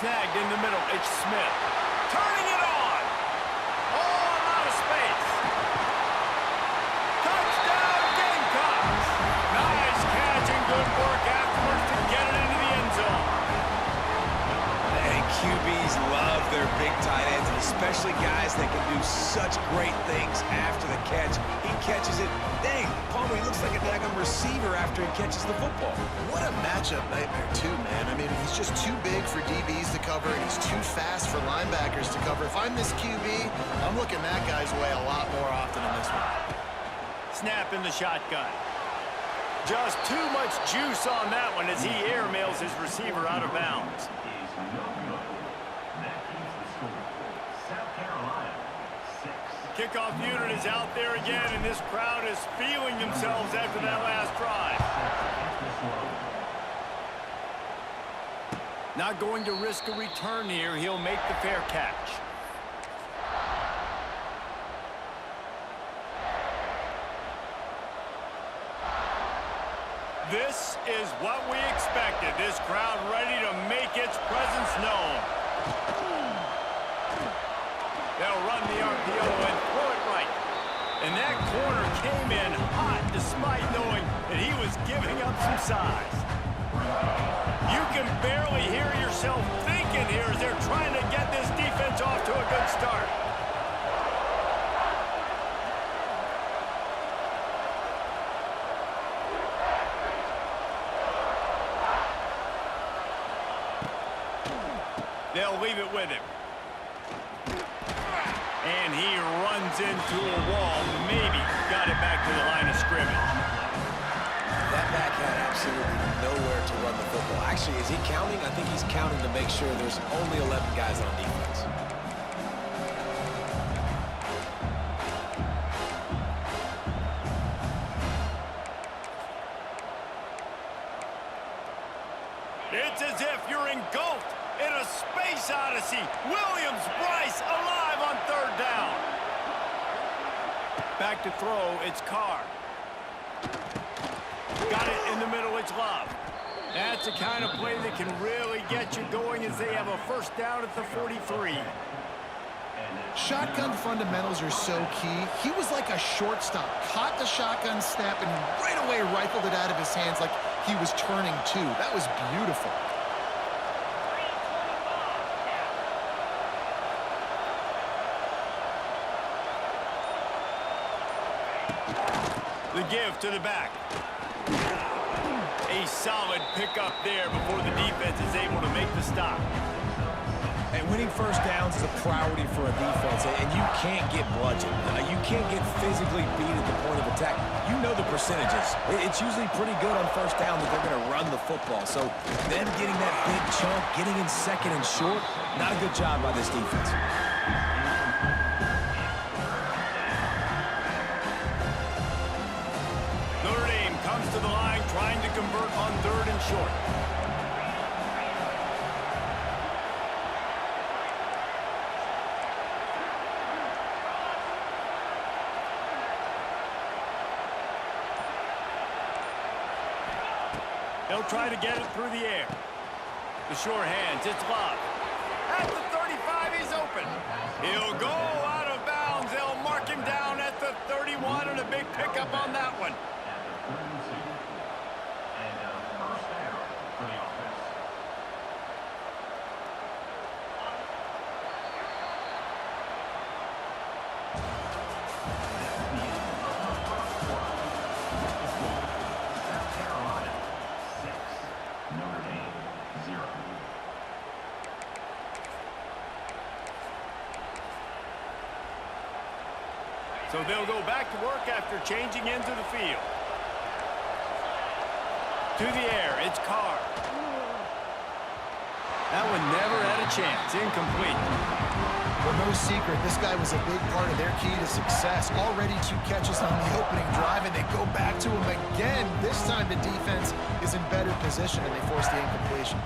snagged in the middle. It's Smith. Turning it on. Oh, a lot of space. Touchdown, Gamecocks. Nice catch and good work afterwards to get it into the end zone. And QBs love their big tight ends, and especially guys that can do such great things after the catch. He catches it. Dang, Palmer, he looks like a daggone receiver after he catches the football. What a matchup nightmare, too, man. I mean, he's just too big for DBs to cover, and he's too fast for linebackers to cover. If I'm this QB, I'm looking that guy's way a lot more often in this one. Snap in the shotgun. Just too much juice on that one as he airmails his receiver out of bounds. Kickoff unit is out there again, and this crowd is feeling themselves after that last drive. Not going to risk a return here. He'll make the fair catch. This is what we expected. This crowd ready to make its presence known. They'll run the RPO and throw it right. And that corner came in hot despite knowing that he was giving up some size. You can barely hear yourself thinking here as they're trying to get this defense off to a good start. They'll leave it with him. And he runs into a wall. Maybe got it back to the line of scrimmage. That back had absolutely nowhere to run the football. Actually, is he counting? I think he's counting to make sure there's only 11 guys on defense. It's as if you're engulfed in a space odyssey. Williams-Brice alive on third down. Back to throw, it's Carr. Got it in the middle, it's Love. That's the kind of play that can really get you going as they have a first down at the 43. Shotgun fundamentals are so key. He was like a shortstop. Caught the shotgun snap and right away rifled it out of his hands like he was turning two. That was beautiful. The give to the back. A solid pickup there before the defense is able to make the stop. And winning first downs is a priority for a defense, and you can't get bludgeoned. You can't get physically beat at the point of attack. You know the percentages. It's usually pretty good on first down that they're going to run the football. So them getting that big chunk, getting in second and short, not a good job by this defense. Notre Dame comes to the line trying to convert on third and short. They'll try to get it through the air. The sure hands, it's Love. At the 35, he's open. He'll go out of bounds. They'll mark him down at the 31, and a big pickup on that one. So they'll go back to work after changing into the field. To the air, it's Carr. That one never had a chance. Incomplete. Well, no secret, this guy was a big part of their key to success. Already 2 catches on the opening drive, and they go back to him again. This time the defense is in better position, and they force the incompletion.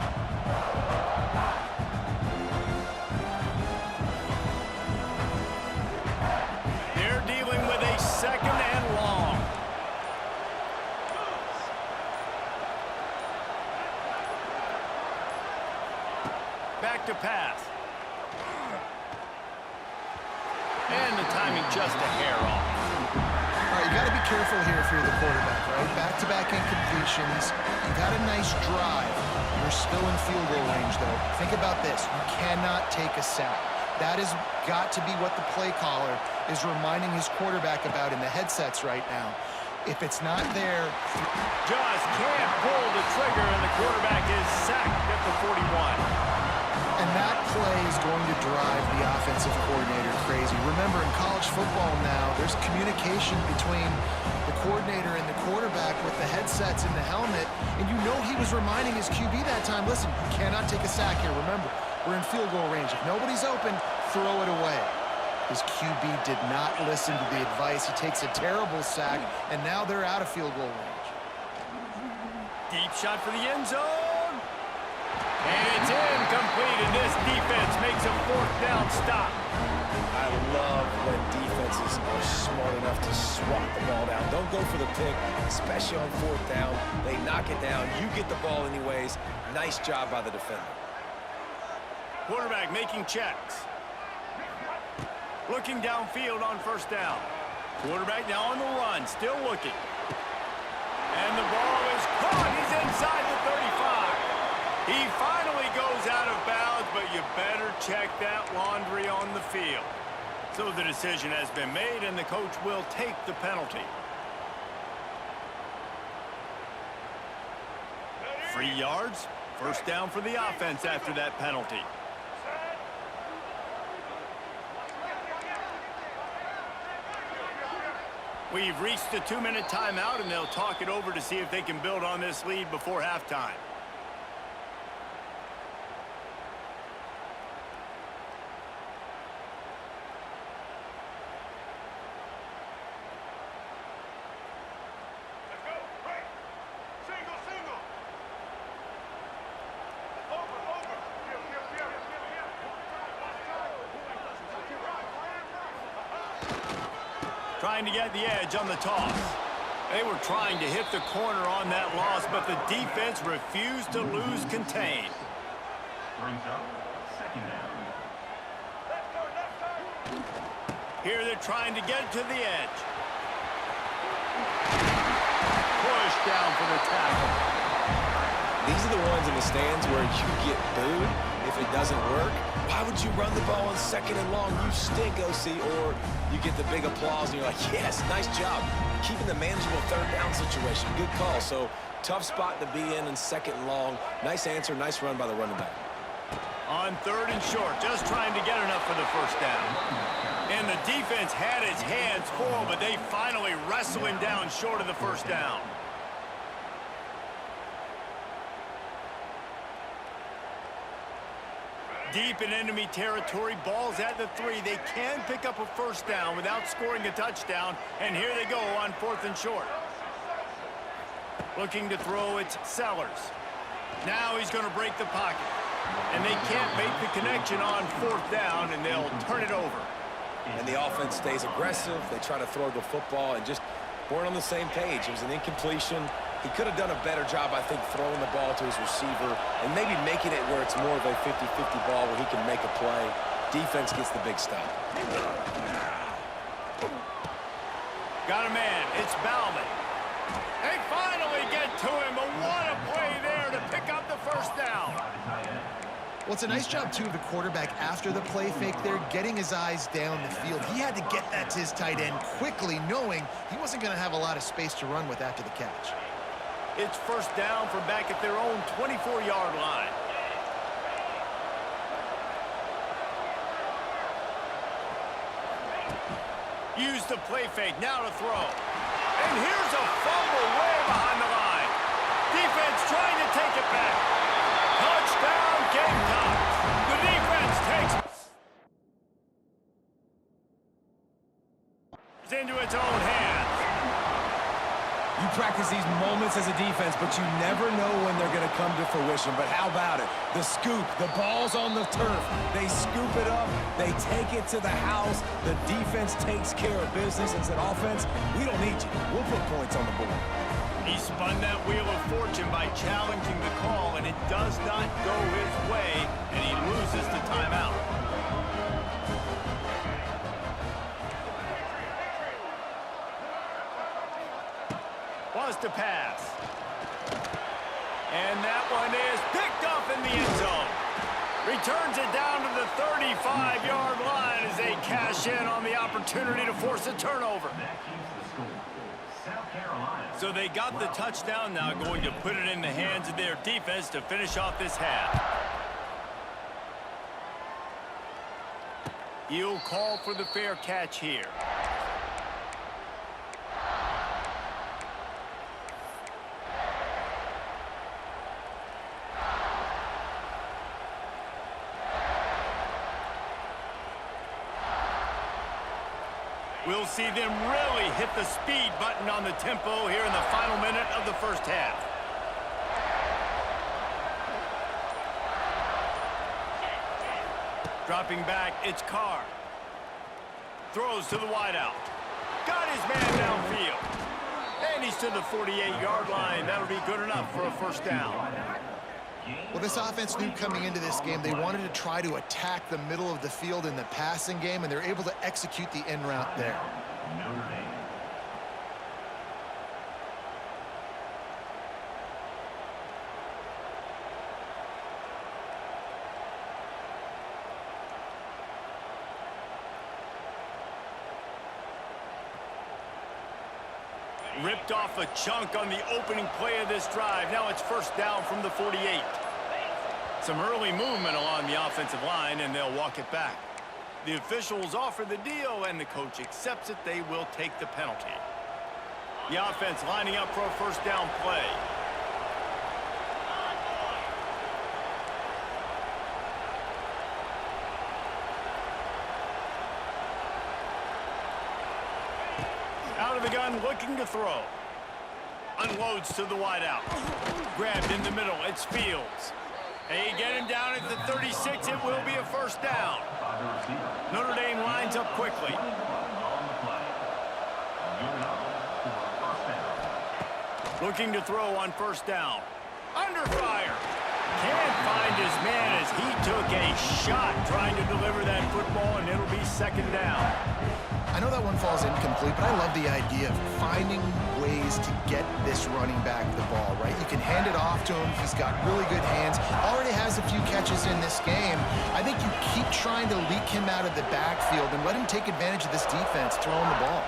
They're dealing with a second and long. Back to pass. And the timing just a hair off. All right, you got to be careful here if you're the quarterback, right? Back-to-back incompletions. You've had a nice drive. You're still in field goal range, though. Think about this. You cannot take a sack. That has got to be what the play caller is reminding his quarterback about in the headsets right now. If it's not there... Just can't pull the trigger, and the quarterback is sacked at the 41. And that play is going to drive the offensive coordinator crazy. Remember, in college football now, there's communication between the coordinator and the quarterback with the headsets and the helmet, and you know he was reminding his QB that time, listen, you cannot take a sack here. Remember, we're in field goal range. If nobody's open, throw it away. His QB did not listen to the advice. He takes a terrible sack, and now they're out of field goal range. Deep shot for the end zone. And it's incomplete, and this defense makes a fourth down stop. I love when defenses are smart enough to swat the ball down. Don't go for the pick, especially on fourth down. They knock it down. You get the ball anyways. Nice job by the defender. Quarterback making checks. Looking downfield on first down. Quarterback now on the run, still looking. And the ball is caught. He's inside the 35. He finally goes out of bounds, but you better check that laundry on the field. So the decision has been made, and the coach will take the penalty. 3 yards, first down for the offense after that penalty. We've reached the 2-minute timeout, and they'll talk it over to see if they can build on this lead before halftime. Trying to get the edge on the toss. They were trying to hit the corner on that loss, but the defense refused to lose contain. Here they're trying to get to the edge. Push down for the tackle. These are the ones in the stands where you get booed if it doesn't work. Why would you run the ball on second and long? You stink, OC. Or you get the big applause and you're like, yes, nice job. Keeping the manageable third down situation. Good call. So tough spot to be in second and long. Nice answer, nice run by the running back. On third and short, just trying to get enough for the first down. And the defense had his hands full, but they finally wrestle him down short of the first down. Deep in enemy territory, ball's at the 3. They can pick up a first down without scoring a touchdown, and here they go on fourth and short. Looking to throw, it's Sellers. Now he's going to break the pocket, and they can't make the connection on fourth down, and they'll turn it over. And the offense stays aggressive. They try to throw the football and just weren't on the same page. It was an incompletion. He could have done a better job, I think, throwing the ball to his receiver and maybe making it where it's more of a 50-50 ball where he can make a play. Defense gets the big stop. Got a man. It's Bauman. They finally get to him, but what a play there to pick up the first down. Well, it's a nice job, too, of the quarterback after the play fake there, getting his eyes down the field. He had to get that to his tight end quickly, knowing he wasn't going to have a lot of space to run with after the catch. It's first down from back at their own 24-yard line. Use the play fake, now to throw. And here's a fumble way behind the line. Defense trying to take it back. Touchdown, Gamecocks. The defense takes into its own hands. You practice these moments as a defense, but you never know when they're going to come to fruition. But how about it? The scoop, the ball's on the turf. They scoop it up. They take it to the house. The defense takes care of business and said, offense, we don't need you. We'll put points on the board. He spun that wheel of fortune by challenging the call, and it does not go his way, and he pass. And that one is picked up in the end zone. Returns it down to the 35-yard line as they cash in on the opportunity to force a turnover. So they got the touchdown, now going to put it in the hands of their defense to finish off this half. He'll call for the fair catch here. We'll see them really hit the speed button on the tempo here in the final minute of the first half. Dropping back, it's Carr. Throws to the wideout. Got his man downfield. And he's to the 48-yard line. That'll be good enough for a first down. Well, this offense knew coming into this game they wanted to try to attack the middle of the field in the passing game, and they're able to execute the end route there. Ripped off a chunk on the opening play of this drive. Now it's first down from the 48. Some early movement along the offensive line, and they'll walk it back. The officials offer the deal, and the coach accepts it. They will take the penalty. The offense lining up for a first down play. Out of the gun, looking to throw. Unloads to the wideout. Grabbed in the middle, it's Fields. They get him down at the 36, it will be a first down. Notre Dame lines up quickly. Looking to throw on first down. Under fire. Can't find his man as he took a shot trying to deliver that football, and it'll be second down. I know that one falls incomplete, but I love the idea of finding ways to get this running back the ball, right? You can hand it off to him. He's got really good hands. Already has a few catches in this game. I think you keep trying to leak him out of the backfield and let him take advantage of this defense throwing the ball.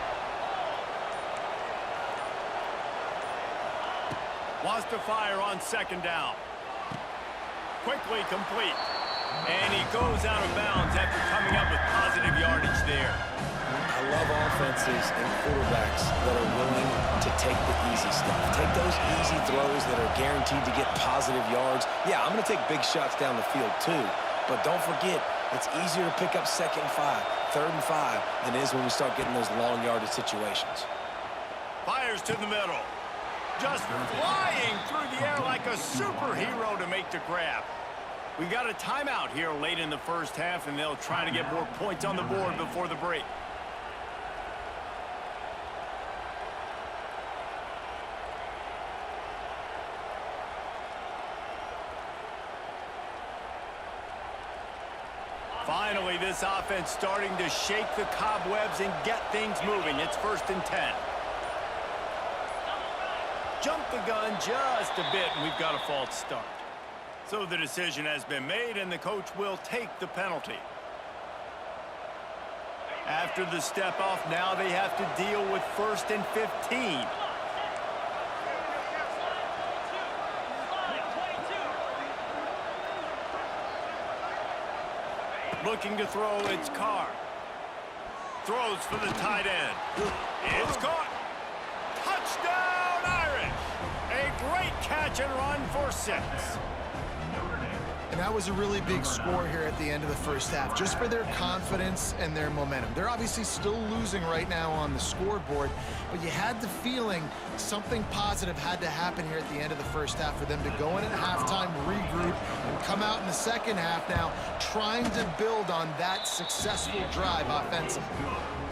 Lost to fire on second down. Quickly complete. And he goes out of bounds after coming up with positive yardage there. I love offenses and quarterbacks that are willing to take the easy stuff. Take those easy throws that are guaranteed to get positive yards. Yeah, I'm going to take big shots down the field too. But don't forget, it's easier to pick up second and 5, third and 5 than it is when we start getting those long yardage situations. Fires to the middle. Just flying through the air like a superhero to make the grab. We got a timeout here late in the first half, and they'll try to get more points on the board before the break. Finally, this offense starting to shake the cobwebs and get things moving. It's first and 10. Jump the gun just a bit, and we've got a false start. So the decision has been made, and the coach will take the penalty. After the step off, now they have to deal with first and 15. Looking to throw, it's Carr. Throws for the tight end. It's caught. Touchdown, Irish! A great catch and run for 6. And that was a really big score here at the end of the first half, just for their confidence and their momentum. They're obviously still losing right now on the scoreboard, but you had the feeling something positive had to happen here at the end of the first half for them to go in at halftime, regroup, and come out in the second half now trying to build on that successful drive offensively.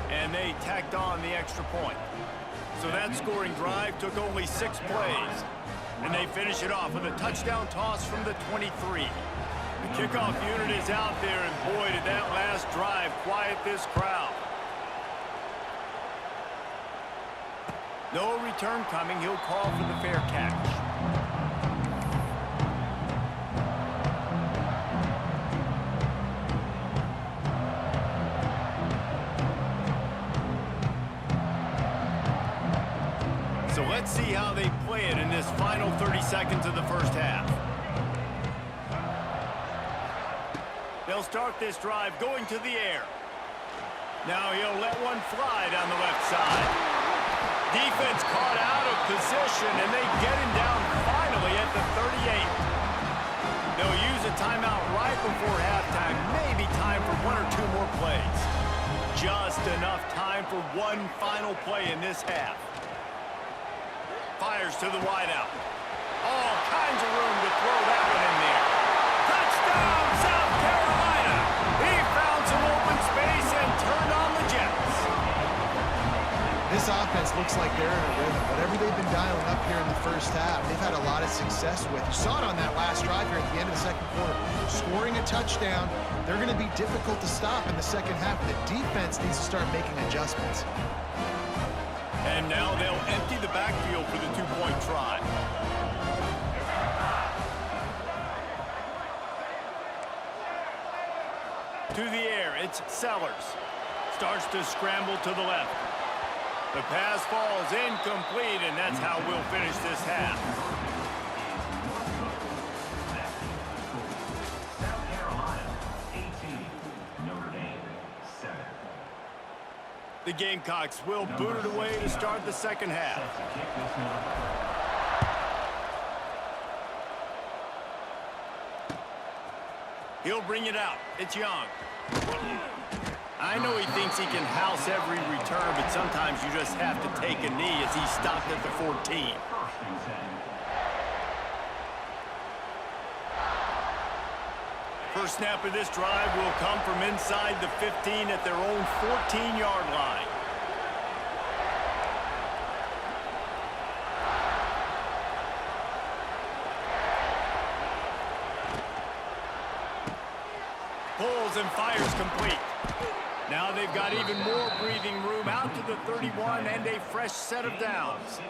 And they tacked on the extra point. So that scoring drive took only 6 plays. And they finish it off with a touchdown toss from the 23. The kickoff unit is out there, and boy, did that last drive quiet this crowd. No return coming. He'll call for the fair catch. So let's see how they play it in this final 30 seconds of the first half. They'll start this drive going to the air. Now he'll let one fly down the left side. Defense caught out of position, and they get him down finally at the 38. They'll use a timeout right before halftime. Maybe time for one or two more plays. Just enough time for one final play in this half. Fires to the wideout. All kinds of room to throw that one in there. Touchdown, South Carolina! He found some open space and turned on the Jets. This offense looks like they're in a rhythm. Whatever they've been dialing up here in the first half, they've had a lot of success with. You saw it on that last drive here at the end of the second quarter. Scoring a touchdown, they're going to be difficult to stop in the second half. The defense needs to start making adjustments. And now they'll empty the backfield for the two-point try. To the air, it's Sellers. Starts to scramble to the left. The pass falls incomplete, and that's how we'll finish this half. South Carolina, 18, Notre Dame, 7. The Gamecocks will boot it away to start the second half. He'll bring it out. It's Young. I know he thinks he can house every return, but sometimes you just have to take a knee as he's stopped at the 14. First snap of this drive will come from inside the 15 at their own 14-yard line. Pulls and fires complete. Now they've got even more breathing room out to the 31 and a fresh set of downs.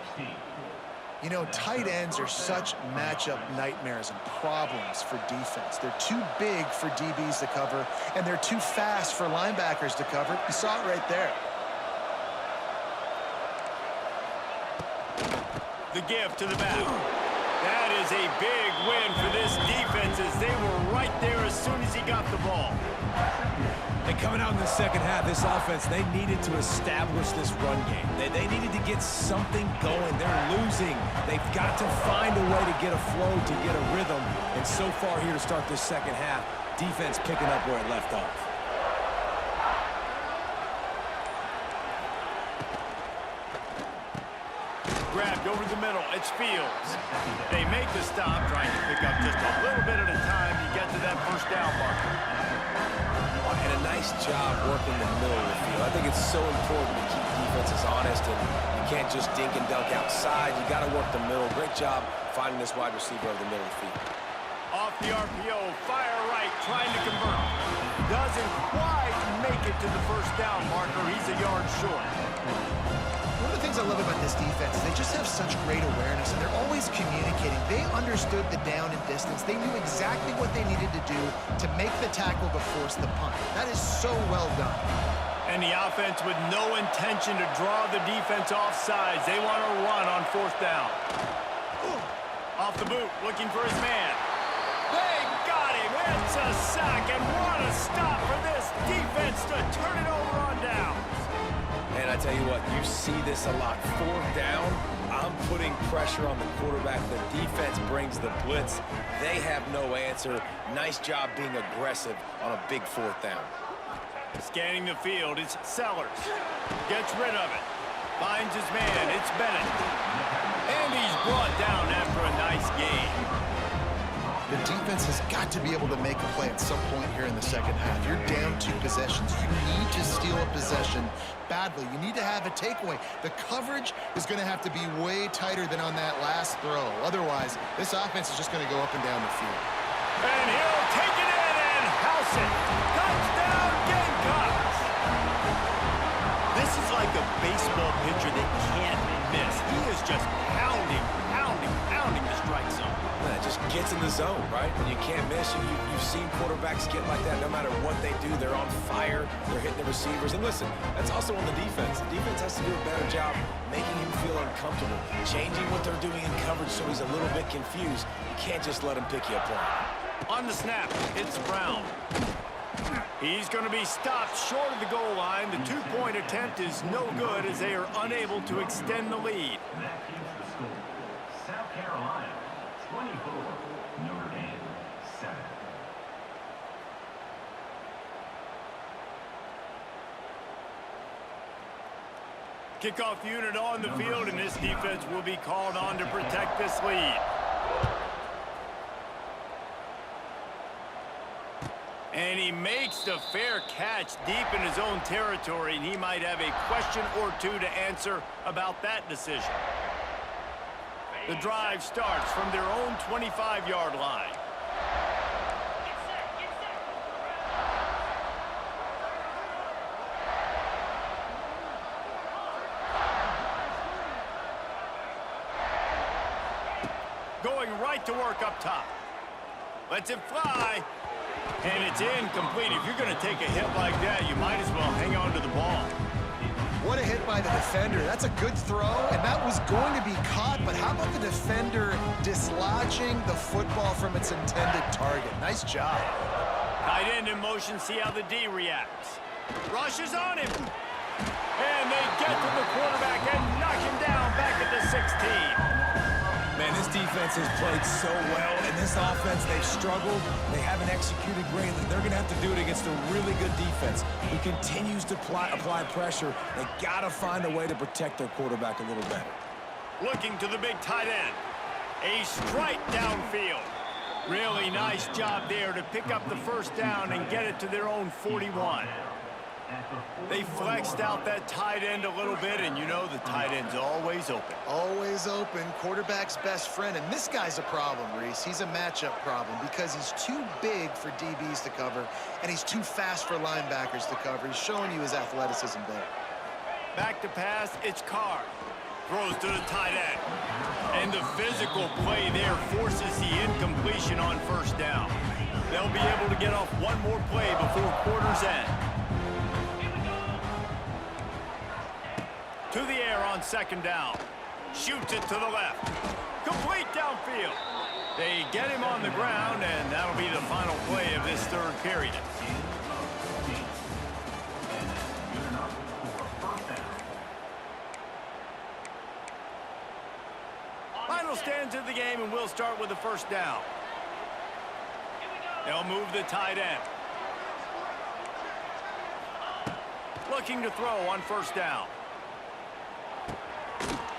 You know, tight ends are such matchup nightmares and problems for defense. They're too big for DBs to cover, and they're too fast for linebackers to cover. You saw it right there. The give to the back. That is a big win for this defense as they were right there as soon as he got the ball. And coming out in the second half, this offense, they needed to establish this run game. They needed to get something going. They're losing. They've got to find a way to get a flow, to get a rhythm. And so far here to start this second half, defense picking up where it left off. Grabbed over the middle. It's Fields. They make the stop, trying to pick up just a little bit at a time to get to that first down marker. And a nice job working the middle of the field. I think it's so important to keep defenses honest, and you can't just dink and dunk outside. You got to work the middle. Great job finding this wide receiver over the middle of the field. Off the RPO, fire right, trying to convert. Doesn't quite make it to the first down marker. He's a yard short. One of the things I love about this defense is they just have such great awareness, and they're always communicating. They understood the down and distance. They knew exactly what they needed to do to make the tackle to force the punt. That is so well done. And the offense with no intention to draw the defense off sides. They want to run on fourth down. Off the boot, looking for his man. They got him. It's a sack, and what a stop for this defense to turn it over on downs. And I tell you what, you see this a lot. Fourth down, I'm putting pressure on the quarterback. The defense brings the blitz. They have no answer. Nice job being aggressive on a big fourth down. Scanning the field, it's Sellers. Gets rid of it. Finds his man, it's Bennett. And he's brought down after a nice game. The defense has got to be able to make a play at some point here in the second half. You're down 2 possessions. You need to steal a possession badly. You need to have a takeaway. The coverage is going to have to be way tighter than on that last throw. Otherwise, this offense is just going to go up and down the field. And he'll take it in and house it. Touchdown, Gamecocks! This is like a baseball pitcher that can't miss. zone, right? When you can't miss, you've seen quarterbacks get like that no matter what they do. They're on fire. They're hitting the receivers. And listen, that's also on the defense. The defense has to do a better job making him feel uncomfortable, changing what they're doing in coverage so he's a little bit confused. You can't just let him pick you apart. On the snap, it's Brown. He's going to be stopped short of the goal line. The two-point attempt is no good as they are unable to extend the lead. That keeps the score. South Carolina, 24. Notre Dame, 7. Kickoff unit on the field, and this defense will be called on to protect this lead. And he makes the fair catch deep in his own territory, and he might have a question or two to answer about that decision. The drive starts from their own 25-yard line. Going right to work up top. Lets it fly. And it's incomplete. If you're going to take a hit like that, you might as well hang on to the ball. What a hit by the defender. That's a good throw, and that was going to be caught, but how about the defender dislodging the football from its intended target? Nice job. Tight end in motion, see how the D reacts. Rushes on him. And they get to the quarterback and knock him down back at the 16. Man, this defense has played so well, and this offense, they've struggled. They haven't executed greatly. They're going to have to do it against a really good defense who continues to apply pressure. They got to find a way to protect their quarterback a little better. Looking to the big tight end. A strike downfield. Really nice job there to pick up the first down and get it to their own 41. They flexed out that tight end a little bit, and you know the tight end's always open. Always open, quarterback's best friend, and this guy's a problem, Reese. He's a matchup problem because he's too big for DBs to cover, and he's too fast for linebackers to cover. He's showing you his athleticism there. Back to pass, it's Carr. Throws to the tight end. And the physical play there forces the incompletion on first down. They'll be able to get off one more play before quarter's end. To the air on second down. Shoots it to the left. Complete downfield. They get him on the ground, and that'll be the final play of this third period. Final stands of the game, and we'll start with the first down. They'll move the tight end. Looking to throw on first down.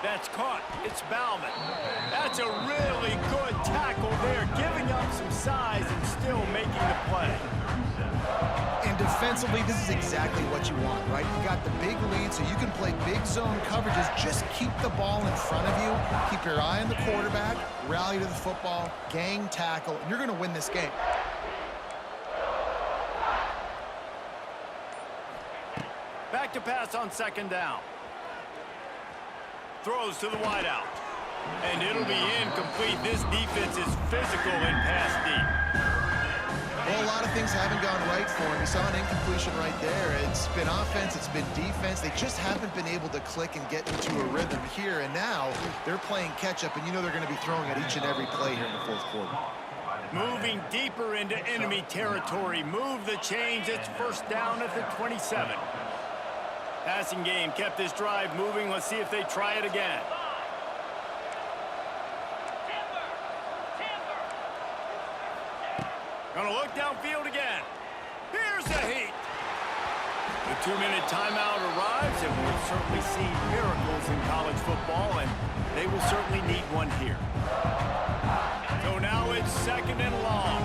That's caught. It's Bauman. That's a really good tackle there, giving up some size and still making the play. And defensively, this is exactly what you want, right? You got the big lead, so you can play big zone coverages. Just keep the ball in front of you. Keep your eye on the quarterback, rally to the football, gang tackle, and you're going to win this game. Back to pass on second down. Throws to the wideout. And it'll be incomplete. This defense is physical and pass deep. Well, a lot of things haven't gone right for him. You saw an incompletion right there. It's been offense, it's been defense. They just haven't been able to click and get into a rhythm here. And now they're playing catch-up, and you know they're going to be throwing at each and every play here in the fourth quarter. Moving deeper into enemy territory. Move the chains. It's first down at the 27. Passing game kept this drive moving. Let's see if they try it again. Gonna look downfield again. Here's the heat. The 2-minute timeout arrives, and we'll certainly see miracles in college football, and they will certainly need one here. So now it's second and long.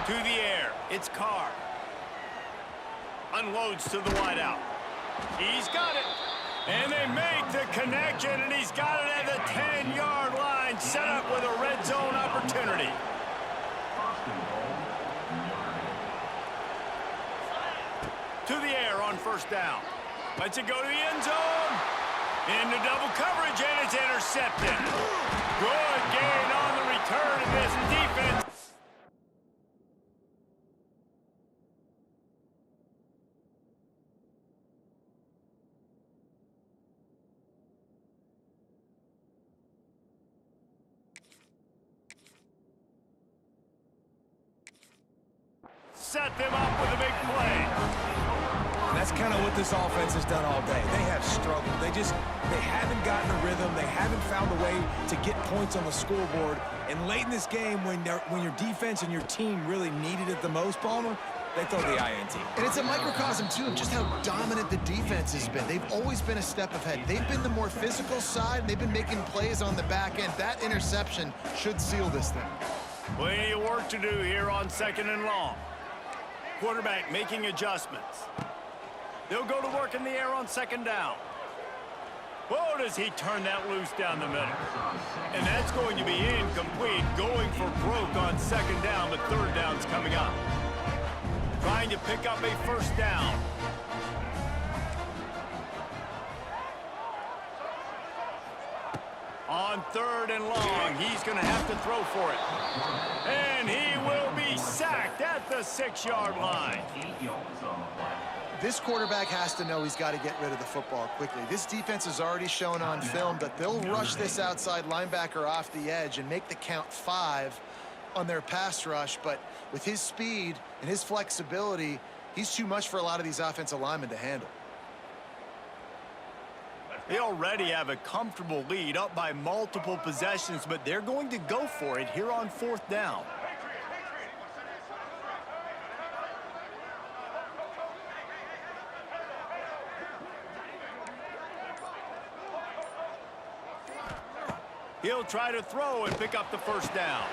To the air, it's Carr. Unloads to the wideout. He's got it. And they make the connection, and he's got it at the 10-yard line, set up with a red zone opportunity. To the air on first down. Lets it go to the end zone. Into double coverage, and it's intercepted. Good gain on the return of this defense. Set them up with a big play. And that's kind of what this offense has done all day. They have struggled. They haven't gotten a rhythm. They haven't found a way to get points on the scoreboard. And late in this game, when your defense and your team really needed it the most, Palmer, they throw the INT. And it's a microcosm, too, of just how dominant the defense has been. They've always been a step ahead. They've been the more physical side. They've been making plays on the back end. That interception should seal this thing. Plenty of work to do here on 2nd and long. Quarterback making adjustments. They'll go to work in the air on 2nd down. Whoa, does he turn that loose down the middle. And that's going to be incomplete, going for broke on 2nd down, but 3rd down's coming up. Trying to pick up a 1st down. On 3rd and long, he's going to have to throw for it. And he will be sacked at the 6-yard line. This quarterback has to know he's got to get rid of the football quickly. This defense has already shown on film that they'll rush this outside linebacker off the edge and make the count 5 on their pass rush. But with his speed and his flexibility, he's too much for a lot of these offensive linemen to handle. They already have a comfortable lead, up by multiple possessions, but they're going to go for it here on 4th down. He'll try to throw and pick up the 1st down.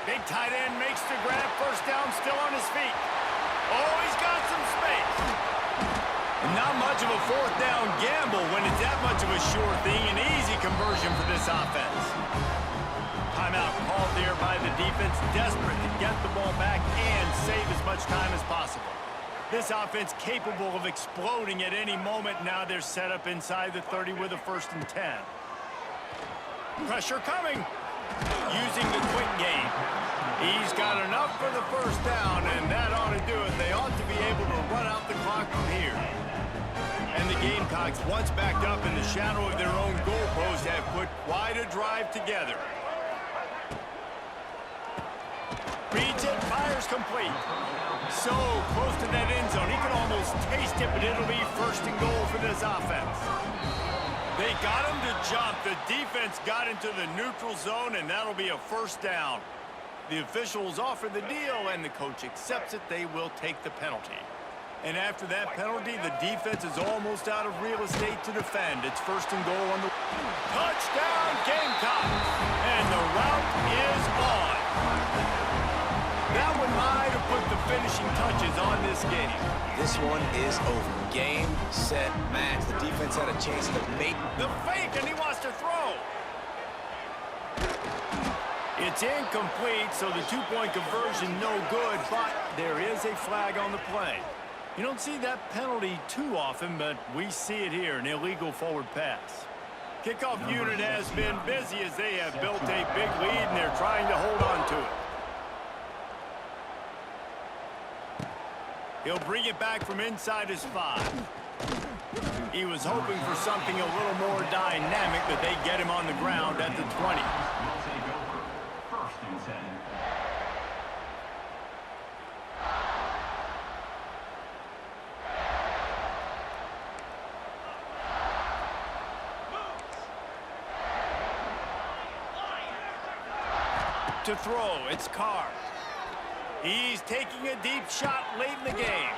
Big tight end makes the grab. 1st down, still on his feet. Oh, he's got some space. Not much of a 4th down gamble when it's that much of a sure thing. An easy conversion for this offense. Timeout called there by the defense, desperate to get the ball back and save as much time as possible. This offense capable of exploding at any moment. Now they're set up inside the 30 with a 1st and 10. Pressure coming. Using the quick game. He's got enough for the 1st down, and that ought to do it. They ought to be able to run out the clock from here. And the Gamecocks, once backed up in the shadow of their own goalpost, have put quite a drive together. Reads it, fires complete. So close to that end zone. He can almost taste it, but it'll be 1st and goal for this offense. They got him to jump. The defense got into the neutral zone, and that'll be a 1st down. The officials offer the deal, and the coach accepts it. They will take the penalty. And after that penalty, the defense is almost out of real estate to defend. It's 1st and goal on the touchdown Gamecocks. And the route is on. That one might have put the finishing touches on this game. This one is over. Game, set, match. The defense had a chance to make the fake, and he wants to throw. It's incomplete, so the 2-point conversion no good, but there is a flag on the play. You don't see that penalty too often, but we see it here, an illegal forward pass. Kickoff unit has been busy as they have built a big lead, and they're trying to hold on to it. He'll bring it back from inside his 5. He was hoping for something a little more dynamic, but they get him on the ground at the 20. To throw, it's Carr. He's taking a deep shot late in the game.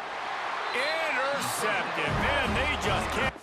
Intercepted. Man, they just can't.